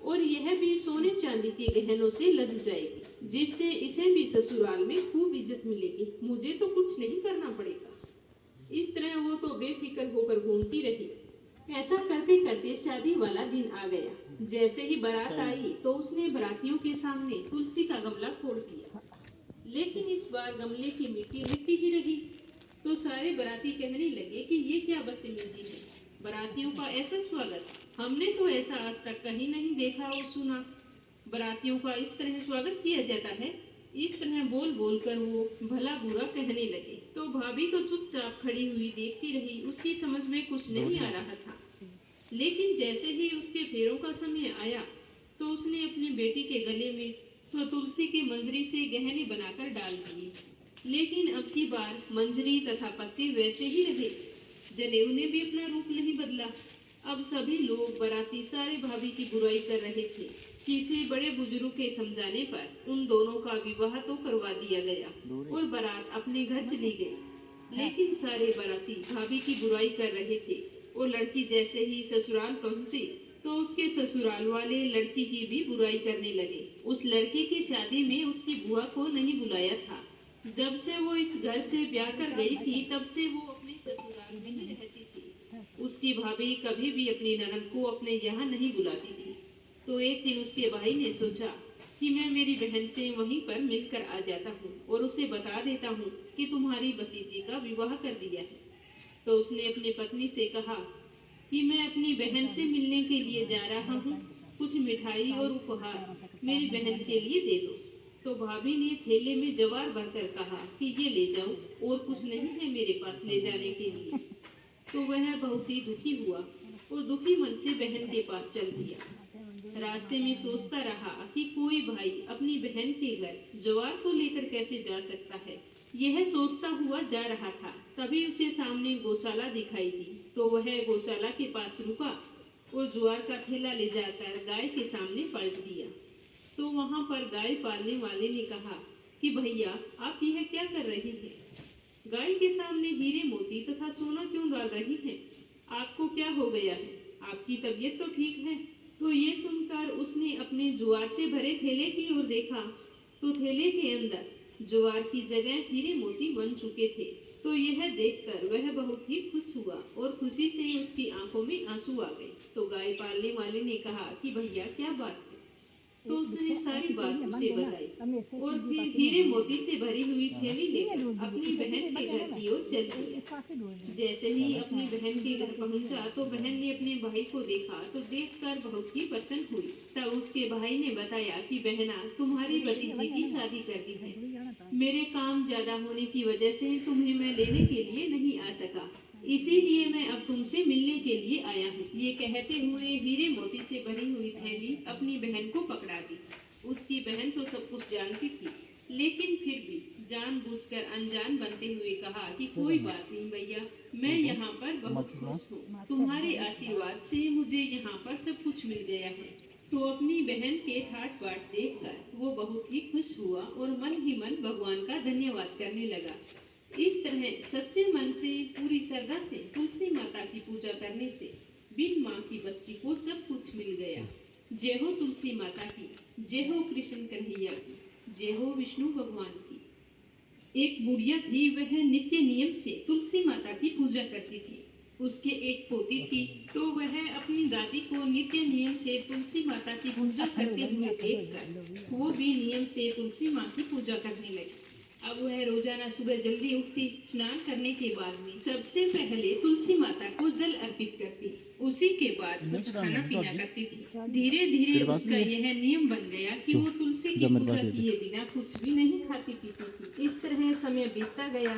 और यह भी सोने चांदी के गहनों से लद जाएगी, जिससे इसे भी ससुराल में खूब इज्जत मिलेगी। मुझे तो कुछ नहीं करना पड़ेगा। इस तरह वो तो बेफिक्र होकर घूमती रही। ऐसा करते करते शादी वाला दिन आ गया। जैसे ही बारात आई तो उसने बारातियों के सामने तुलसी का गमला फोड़ दिया, लेकिन इस बार गमले की मिट्टी मिट्टी ही रही। तो सारे बाराती कहने लगे कि ये क्या बदतमीजी है, बारातियों का ऐसा स्वागत, हमने तो ऐसा आज तक कहीं नहीं देखा और सुना। बारातियों का इस तरह स्वागत किया जाता है। इस तरह बोल बोल कर वो भला बुरा कहने लगे। तो भाभी तो चुपचाप खड़ी हुई देखती रही। उसकी समझ में कुछ नहीं आ रहा था, लेकिन जैसे ही उसके फेरों का समय आया तो उसने अपनी बेटी के गले में तो तुलसी की मंजरी से गहने बनाकर डाल दिए। लेकिन अब की बार मंजरी तथा पत्ते वैसे ही रहे। जनेऊ ने भी अपना रूप नहीं बदला। अब सभी लोग बाराती सारे भाभी की बुराई कर रहे थे। किसी बड़े बुजुर्ग के समझाने पर उन दोनों का विवाह तो करवा दिया गया और बारात अपने घर चली गई। लेकिन सारे बाराती भाभी की बुराई कर रहे थे और लड़की जैसे ही ससुराल पहुंची तो उसके ससुराल वाले लड़की की भी बुराई करने लगे। उस लड़की की शादी में उसकी बुआ को नहीं बुलाया था। जब से वो इस घर से ब्याह कर गई थी तब से वो अपने ससुराल में ही रहती थी। उसकी भाभी कभी भी अपनी ननद को अपने यहाँ नहीं बुलाती थी। तो एक दिन उसके भाई ने सोचा कि मैं मेरी बहन से वहीं पर मिलकर आ जाता हूँ और उसे बता देता हूँ कि तुम्हारी भतीजी का विवाह कर दिया है। तो उसने अपनी पत्नी से कहा कि मैं अपनी बहन से मिलने के लिए जा रहा हूँ, कुछ मिठाई और उपहार मेरी बहन के लिए दे दो। तो भाभी ने थैले में जवार भरकर कहा कि ये ले जाओ, और कुछ नहीं है मेरे पास ले जाने के लिए। तो वह बहुत ही दुखी हुआ और दुखी मन से बहन के पास चल दिया। रास्ते में सोचता रहा कि कोई भाई अपनी बहन के घर जवार को लेकर कैसे जा सकता है। यह सोचता हुआ जा रहा था, तभी उसे सामने गौशाला दिखाई दी। तो वह गौशाला के पास रुका और ज्वार का थैला ले जाकर गाय के सामने पलट दिया। तो वहां पर गाय पालने वाले ने कहा कि भैया आप यह क्या कर रही हैं? गाय के सामने हीरे मोती तथा सोना क्यों डाल रही हैं? आपको क्या हो गया है? आपकी तबीयत तो ठीक है? तो ये सुनकर उसने अपने ज्वार से भरे थैले की ओर देखा तो थैले के अंदर ज्वार की जगह हीरे मोती बन चुके थे। तो यह देखकर वह बहुत ही खुश हुआ और खुशी से उसकी आंखों में आंसू आ गए। तो गाय पालने वाले ने कहा कि भैया क्या बात है? तो उसने सारी बात उसे बताई और फिर हीरे मोती से भरी हुई थैली लेकर अपनी बहन के घर की ओर चल दिया। जैसे ही अपनी बहन के घर पहुंचा तो बहन ने अपने भाई को देखा तो देखकर बहुत ही प्रसन्न हुई। तब उसके भाई ने बताया कि बहना तुम्हारी भतीजी की शादी कर दी है। मेरे काम ज्यादा होने की वजह से तुम्हें मैं लेने के लिए नहीं आ सका, इसीलिए मैं अब तुमसे मिलने के लिए आया हूँ। ये कहते हुए हीरे मोती से भरी हुई थैली अपनी बहन को पकड़ा दी। उसकी बहन तो सब कुछ जानती थी, लेकिन फिर भी जानबूझकर अनजान बनते हुए कहा कि कोई बात नहीं भैया, मैं यहाँ पर बहुत खुश हूँ। तुम्हारे आशीर्वाद से मुझे यहाँ पर सब कुछ मिल गया है। तो अपनी बहन के ठाट बाट देखकर वो बहुत ही खुश हुआ और मन ही मन भगवान का धन्यवाद करने लगा। इस तरह सच्चे मन से पूरी श्रद्धा से तुलसी माता की पूजा करने से बिन माँ की बच्ची को सब कुछ मिल गया। जय हो तुलसी माता की, जय हो कृष्ण कन्हैया की, जय हो विष्णु भगवान की। एक बुढ़िया थी, वह नित्य नियम से तुलसी माता की पूजा करती थी। उसके एक पोती थी, तो वह अपनी दादी को नित्य नियम से तुलसी माता की पूजा करते हुए देखकर वो भी नियम से तुलसी माँ की पूजा करने लगी। अब वह रोजाना सुबह जल्दी उठती, स्नान करने के बाद में सबसे पहले तुलसी माता को जल अर्पित करती, उसी के बाद कुछ खाना पीना करती थी। धीरे धीरे उसका यह नियम बन गया कि वो तुलसी की पूजा किए बिना कुछ भी नहीं खाती पीती थी। इस तरह समय बीतता गया।